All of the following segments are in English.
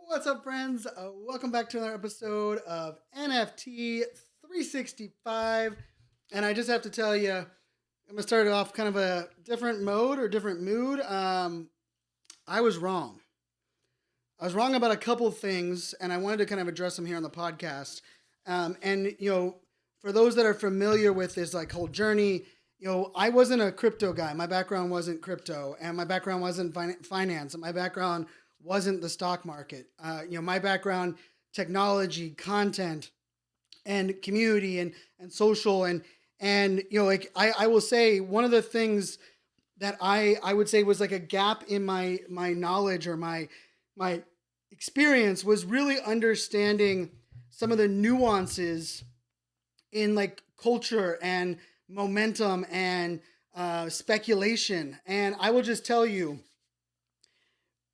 What's up, friends? Welcome back to another episode of NFT 365. And I just have to tell you, I'm going to start it off kind of a different mode or different mood. I was wrong. I was wrong about a couple things, and I wanted to kind of address them here on the podcast. For those that are familiar with this whole journey, I wasn't a crypto guy. My background wasn't crypto, and my background wasn't finance, and my background wasn't the stock market. My background, technology, content, and community, and social, I will say one of the things that I would say was like a gap in my knowledge or my experience was really understanding some of the nuances in culture and momentum and speculation. And I will just tell you,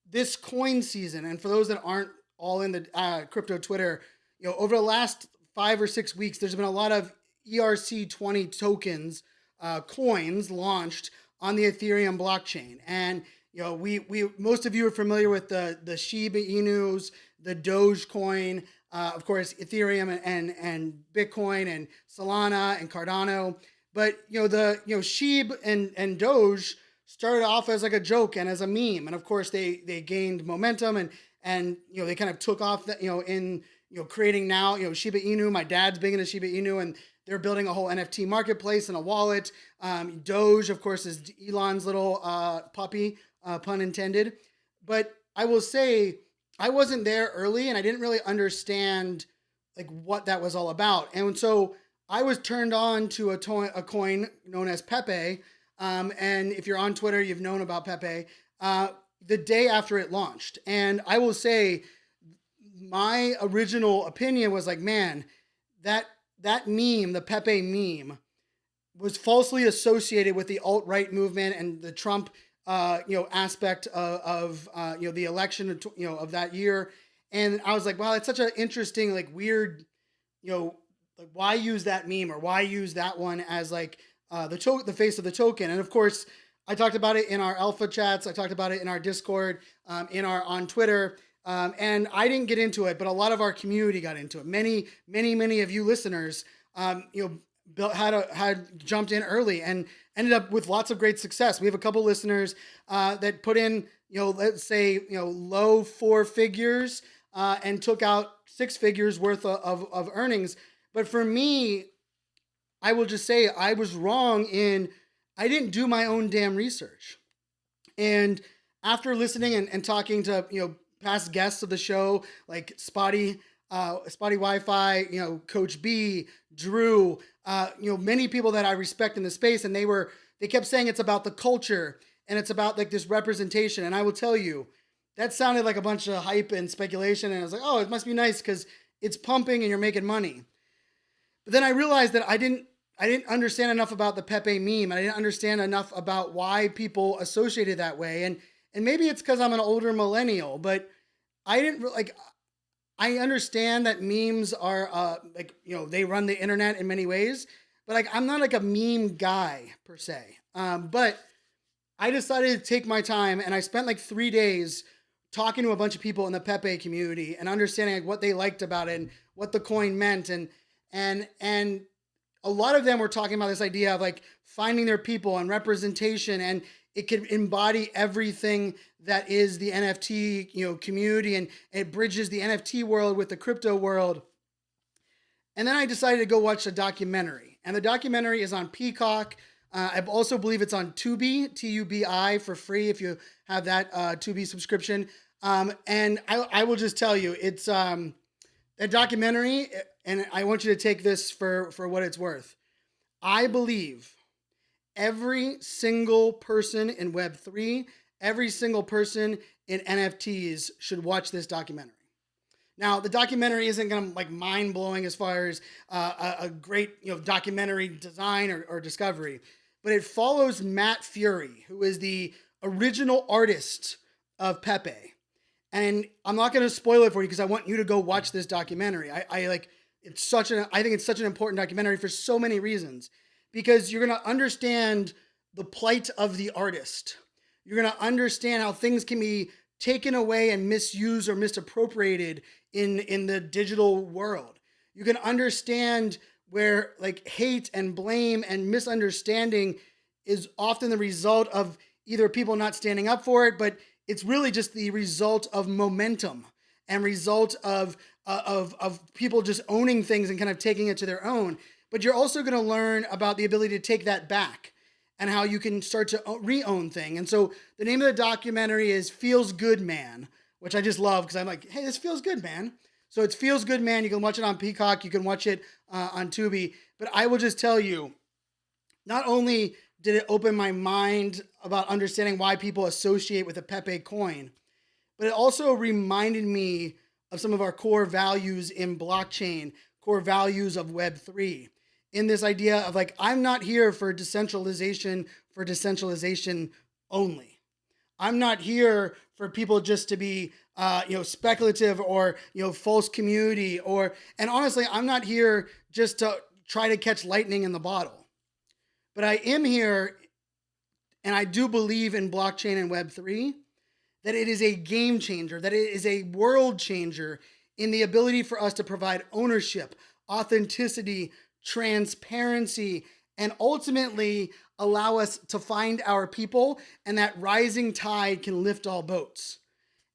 this coin season, and for those that aren't all in the crypto Twitter, over the last 5 or 6 weeks, there's been a lot of ERC20 tokens, coins launched on the Ethereum blockchain. And we most of you are familiar with the Shiba Inus, the Dogecoin, of course, Ethereum and Bitcoin and Solana and Cardano. But the Shiba and Doge started off as like a joke and as a meme, and of course they gained momentum and they kind of took off that in creating now Shiba Inu. My dad's big into Shiba Inu, and they're building a whole NFT marketplace and a wallet. Doge, of course, is Elon's little puppy, pun intended. But I will say I wasn't there early, and I didn't really understand what that was all about. And so I was turned on to a coin known as Pepe. And if you're on Twitter, you've known about Pepe the day after it launched. And I will say my original opinion was man, that meme, the Pepe meme, was falsely associated with the alt-right movement and the Trump aspect of the election of that year. And I was like, wow, it's such an interesting weird why use that meme, or why use that one as the face of the token. And of course, I talked about it in our alpha chats. I talked about it in our Discord, on Twitter. And I didn't get into it, but a lot of our community got into it. Many of you listeners, had jumped in early and ended up with lots of great success. We have a couple listeners that put in, let's say, low 4 figures and took out 6 figures worth of earnings. But for me, I will just say I was wrong in I didn't do my own damn research. And after listening and talking to past guests of the show like Spotty Wi-Fi, Coach B, Drew, many people that I respect in the space, and they kept saying it's about the culture and it's about this representation. And I will tell you, that sounded like a bunch of hype and speculation. And I was like, oh, it must be nice because it's pumping and you're making money. But then I realized that I didn't understand enough about the Pepe meme. I didn't understand enough about why people associated that way. And maybe it's because I'm an older millennial, but I didn't I understand that memes are they run the internet in many ways, but I'm not a meme guy per se. But I decided to take my time, and I spent 3 days talking to a bunch of people in the Pepe community and understanding what they liked about it and what the coin meant. And a lot of them were talking about this idea of finding their people and representation, and it could embody everything that is the NFT community, and it bridges the NFT world with the crypto world. And then I decided to go watch a documentary, and the documentary is on Peacock. I also believe it's on Tubi, Tubi, for free if you have that Tubi subscription. And I will just tell you, it's that documentary, and I want you to take this for what it's worth. I believe every single person in Web3, every single person in NFTs should watch this documentary. Now, the documentary isn't going to mind-blowing as far as a great documentary design or discovery, but it follows Matt Fury, who is the original artist of Pepe. And I'm not going to spoil it for you because I want you to go watch this documentary. I think it's such an important documentary for so many reasons, because you're going to understand the plight of the artist. You're going to understand how things can be taken away and misused or misappropriated in the digital world. You can understand where like hate and blame and misunderstanding is often the result of either people not standing up for it, but it's really just the result of momentum and result of people just owning things and kind of taking it to their own. But you're also going to learn about the ability to take that back and how you can start to re-own thing. And so the name of the documentary is Feels Good Man, which I just love because I'm like, hey, this feels good, man. So it's Feels Good Man. You can watch it on Peacock. You can watch it on Tubi. But I will just tell you, not only did it open my mind about understanding why people associate with the Pepe coin, but it also reminded me of some of our core values in blockchain, core values of Web3, in this idea of like, I'm not here for decentralization only. I'm not here for people just to be, speculative or, false community and honestly, I'm not here just to try to catch lightning in the bottle. But I am here, and I do believe in blockchain and Web3, that it is a game changer, that it is a world changer in the ability for us to provide ownership, authenticity, transparency, and ultimately allow us to find our people, and that rising tide can lift all boats.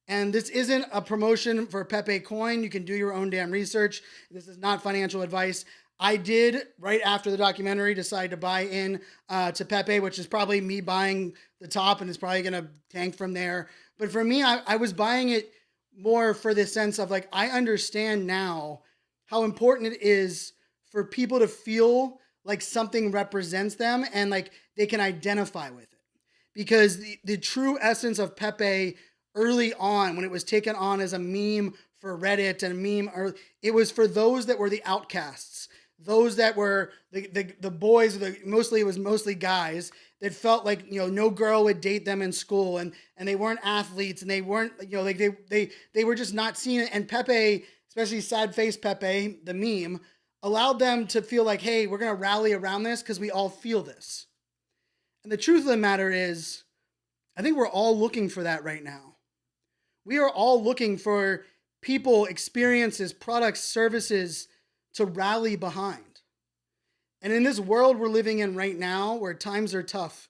And this isn't a promotion for Pepe Coin. You can do your own damn research. This is not financial advice. I did, right after the documentary, decide to buy in to Pepe, which is probably me buying the top and it's probably going to tank from there. But for me, I was buying it more for the sense of like, I understand now how important it is for people to feel like something represents them and like they can identify with it. Because the true essence of Pepe early on, when it was taken on as a meme for Reddit and a meme, it was for those that were the outcasts, those that were the boys, it was mostly guys that felt like, no girl would date them in school and they weren't athletes and they weren't, they were just not seen. And Pepe, especially sad face Pepe, the meme, allowed them to feel like, hey, we're going to rally around this because we all feel this. And the truth of the matter is, I think we're all looking for that right now. We are all looking for people, experiences, products, services to rally behind. And in this world we're living in right now, where times are tough,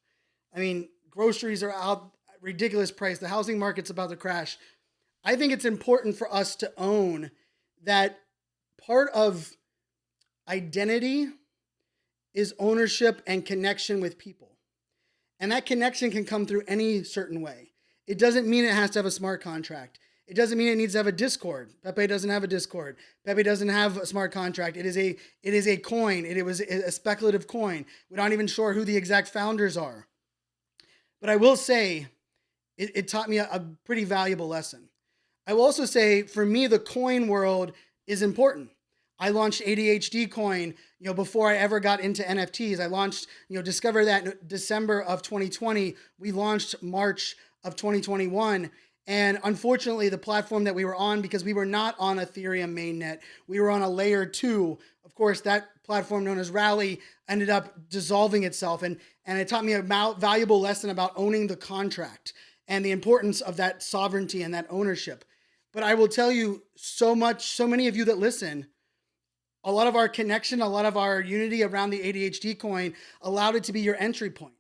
I mean, groceries are out at ridiculous price. The housing market's about to crash. I think it's important for us to own that part of identity is ownership and connection with people. And that connection can come through any certain way. It doesn't mean it has to have a smart contract. It doesn't mean it needs to have a Discord. Pepe doesn't have a Discord. Pepe doesn't have a smart contract. It is a coin. It was a speculative coin. We're not even sure who the exact founders are. But I will say, it taught me a pretty valuable lesson. I will also say, for me, the coin world is important. I launched ADHD coin, before I ever got into NFTs. I launched, discovered that in December of 2020. We launched March of 2021. And unfortunately, the platform that we were on, because we were not on Ethereum mainnet, we were on a layer 2. Of course, that platform known as Rally ended up dissolving itself. And it taught me a valuable lesson about owning the contract and the importance of that sovereignty and that ownership. But I will tell you so many of you that listen, a lot of our connection, a lot of our unity around the ADHD coin allowed it to be your entry point.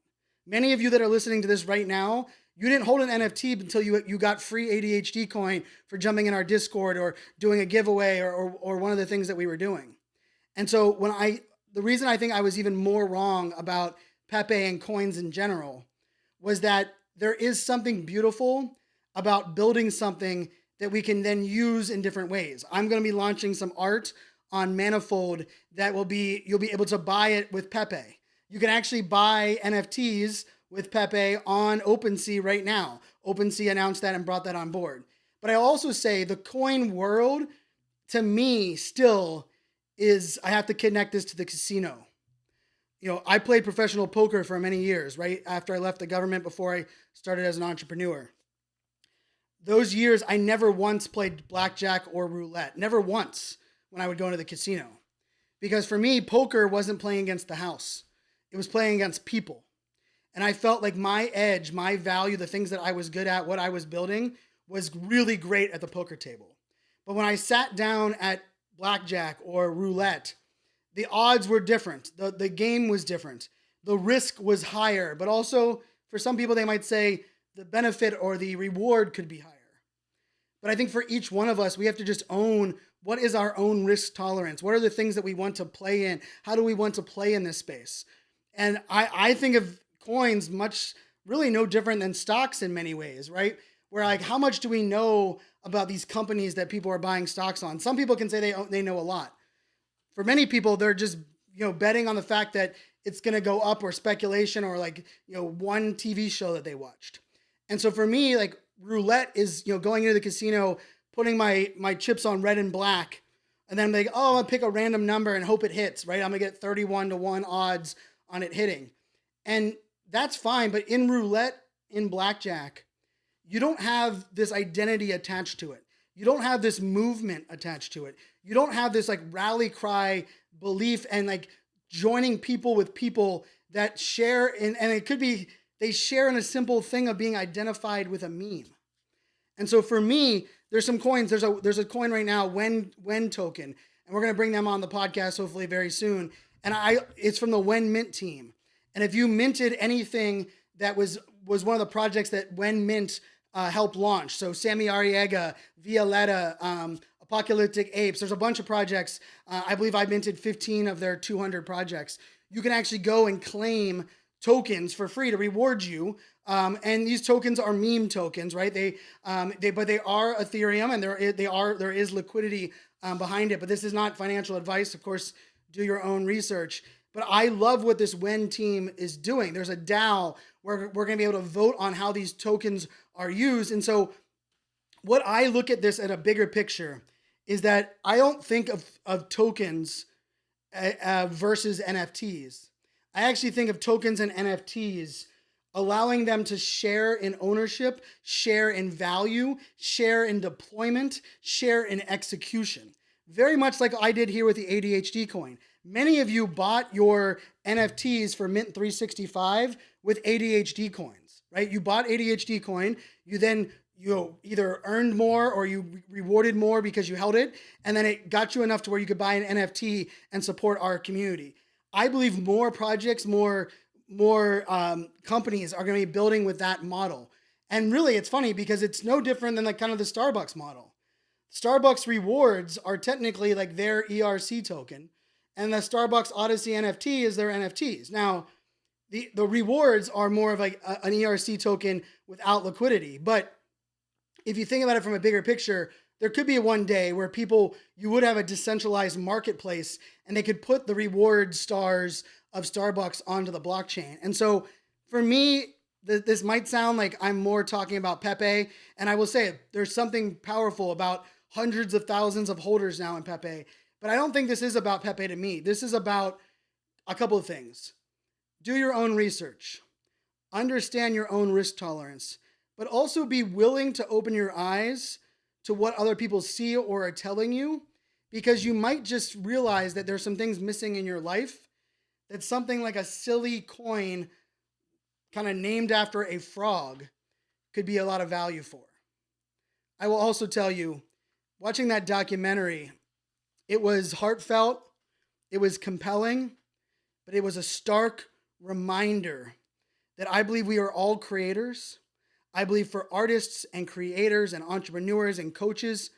Many of you that are listening to this right now, you didn't hold an NFT until you got free ADHD coin for jumping in our Discord or doing a giveaway or one of the things that we were doing. And so the reason I think I was even more wrong about Pepe and coins in general was that there is something beautiful about building something that we can then use in different ways. I'm going to be launching some art on Manifold that you'll be able to buy it with Pepe. You can actually buy NFTs with Pepe on OpenSea right now. OpenSea announced that and brought that on board. But I also say the coin world, to me, still is, I have to connect this to the casino. I played professional poker for many years, right after I left the government, before I started as an entrepreneur. Those years, I never once played blackjack or roulette. Never once when I would go into the casino. Because for me, poker wasn't playing against the house. It was playing against people. And I felt like my edge, my value, the things that I was good at, what I was building, was really great at the poker table. But when I sat down at blackjack or roulette, the odds were different. The game was different. The risk was higher, but also for some people, they might say the benefit or the reward could be higher. But I think for each one of us, we have to just own what is our own risk tolerance? What are the things that we want to play in? How do we want to play in this space? And I think of coins much really no different than stocks in many ways, right? Where like, how much do we know about these companies that people are buying stocks on? Some people can say they know a lot. For many people, they're just, betting on the fact that it's going to go up, or speculation, or like, one TV show that they watched. And so for me, like, roulette is, going into the casino, putting my chips on red and black, and then I'm like, oh, I'll pick a random number and hope it hits, right? I'm gonna get 31-1 odds on it hitting. And that's fine, but in roulette, in blackjack, you don't have this identity attached to it. You don't have this movement attached to it. You don't have this like rally cry belief and like joining people with people that share in, and it could be they share in a simple thing of being identified with a meme. And so for me, there's some coins. There's a coin right now, WEN token, and we're gonna bring them on the podcast hopefully very soon. And it's from the Winn mint team. And if you minted anything that was one of the projects that Winn Mint helped launch, so Sammy Arriaga, Violetta, Apocalyptic Apes, there's a bunch of projects. I believe I minted 15 of their 200 projects. You can actually go and claim tokens for free to reward you. And these tokens are meme tokens, right? But they are Ethereum, and there is liquidity behind it. But this is not financial advice. Of course, do your own research. But I love what this Winn team is doing. There's a DAO where we're going to be able to vote on how these tokens are used. And so what I look at this at a bigger picture is that I don't think of tokens versus NFTs. I actually think of tokens and NFTs allowing them to share in ownership, share in value, share in deployment, share in execution. Very much like I did here with the ADHD coin. Many of you bought your NFTs for Mint 365 with ADHD coins, right? You bought ADHD coin, you then either earned more or you rewarded more because you held it, and then it got you enough to where you could buy an NFT and support our community. I believe more projects, more companies are going to be building with that model. And really, it's funny because it's no different than like kind of the Starbucks model. Starbucks rewards are technically like their ERC token, and the Starbucks Odyssey NFT is their NFTs. Now, the rewards are more of like an ERC token without liquidity. But if you think about it from a bigger picture, there could be one day where you would have a decentralized marketplace and they could put the reward stars of Starbucks onto the blockchain. And so for me, this might sound like I'm more talking about Pepe. And I will say there's something powerful about hundreds of thousands of holders now in Pepe. But I don't think this is about Pepe to me. This is about a couple of things. Do your own research. Understand your own risk tolerance. But also be willing to open your eyes to what other people see or are telling you, because you might just realize that there's some things missing in your life that something like a silly coin kind of named after a frog could be a lot of value for. I will also tell you, watching that documentary, it was heartfelt, it was compelling, but it was a stark reminder that I believe we are all creators. I believe for artists and creators and entrepreneurs and coaches,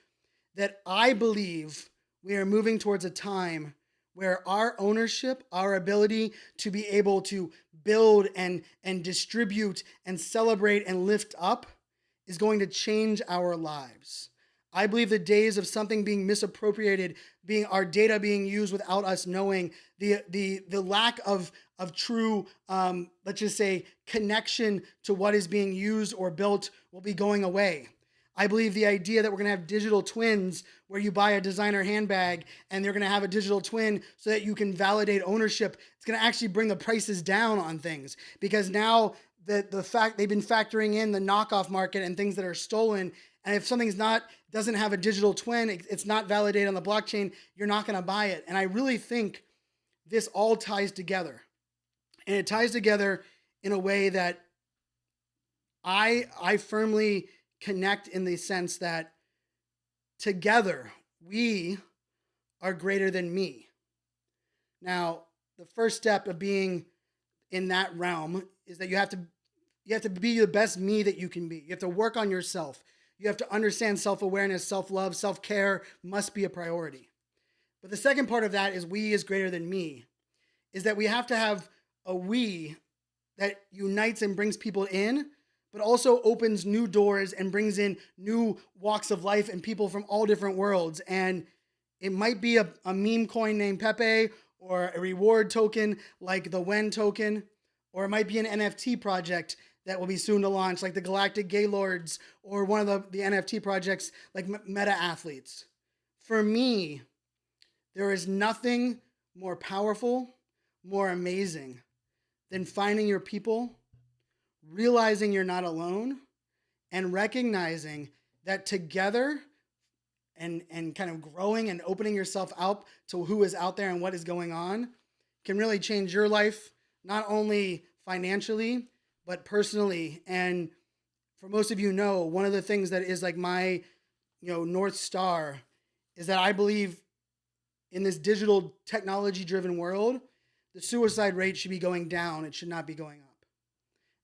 that I believe we are moving towards a time where our ownership, our ability to be able to build and distribute and celebrate and lift up is going to change our lives. I believe the days of something being misappropriated, being our data being used without us knowing, the lack of true, let's just say, connection to what is being used or built will be going away. I believe the idea that we're going to have digital twins where you buy a designer handbag and they're going to have a digital twin so that you can validate ownership. It's going to actually bring the prices down on things, because now the fact they've been factoring in the knockoff market and things that are stolen. And if something's doesn't have a digital twin, it's not validated on the blockchain, you're not going to buy it. And I really think this all ties together. And it ties together in a way that I firmly connect in the sense that together we are greater than me. Now, the first step of being in that realm is that you have to be the best me that you can be. You have to work on yourself. You have to understand self-awareness, self-love, self-care must be a priority. But the second part of that is we is greater than me, is that we have to have a we that unites and brings people in, but also opens new doors and brings in new walks of life and people from all different worlds. And it might be a meme coin named Pepe, or a reward token like the WEN token, or it might be an NFT project that will be soon to launch, like the Galactic Gaylords, or one of the NFT projects like Meta Athletes. For me, there is nothing more powerful, more amazing than finding your people, realizing you're not alone, and recognizing that together and kind of growing and opening yourself up to who is out there and what is going on can really change your life, not only financially, but personally. And for most of you know, one of the things that is like my, North Star is that I believe in this digital technology driven world, the suicide rate should be going down. It should not be going up.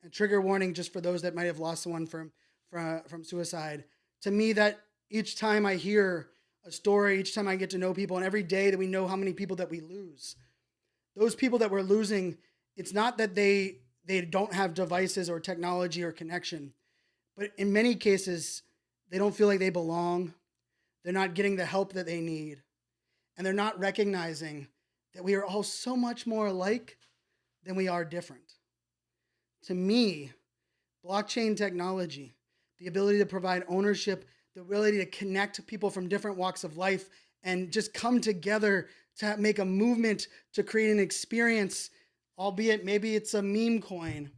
And trigger warning, just for those that might have lost someone from suicide. To me, that each time I hear a story, each time I get to know people, and every day that we know how many people that we lose, those people that we're losing, it's not that they don't have devices or technology or connection, but in many cases, they don't feel like they belong. They're not getting the help that they need. And they're not recognizing that we are all so much more alike than we are different. To me, blockchain technology, the ability to provide ownership, the ability to connect people from different walks of life and just come together to make a movement to create an experience, albeit maybe it's a meme coin,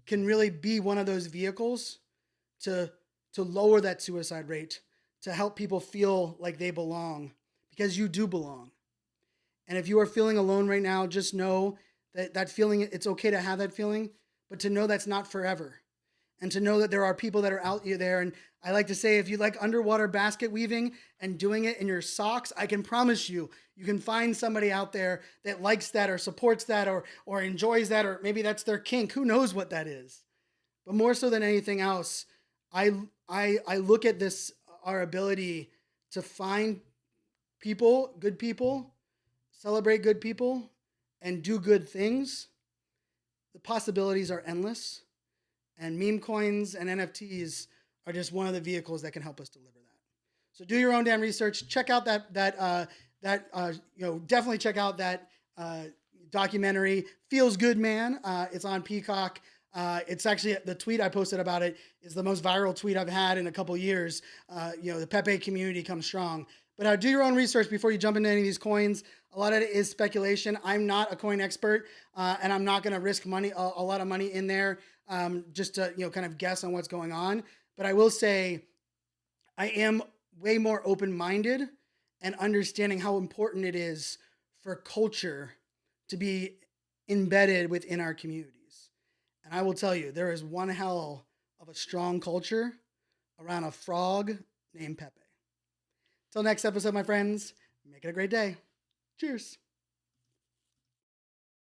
can really be one of those vehicles to lower that suicide rate, to help people feel like they belong, because you do belong. And if you are feeling alone right now, just know that feeling, it's okay to have that feeling, but to know that's not forever. And to know that there are people that are out there. And I like to say, if you like underwater basket weaving and doing it in your socks, I can promise you can find somebody out there that likes that or supports that or enjoys that, or maybe that's their kink. Who knows what that is? But more so than anything else, I look at this, our ability to find people, good people, celebrate good people, and do good things. The possibilities are endless. And meme coins and NFTs are just one of the vehicles that can help us deliver that. So do your own damn research. Check out definitely check out that documentary. Feels Good Man. It's on Peacock. It's actually, the tweet I posted about it is the most viral tweet I've had in a couple years. The Pepe community comes strong. But do your own research before you jump into any of these coins. A lot of it is speculation. I'm not a coin expert, and I'm not going to risk money, a lot of money in there, just to kind of guess on what's going on. But I will say, I am way more open-minded and understanding how important it is for culture to be embedded within our communities. And I will tell you, there is one hell of a strong culture around a frog named Pepe. Till next episode, my friends, make it a great day. Cheers.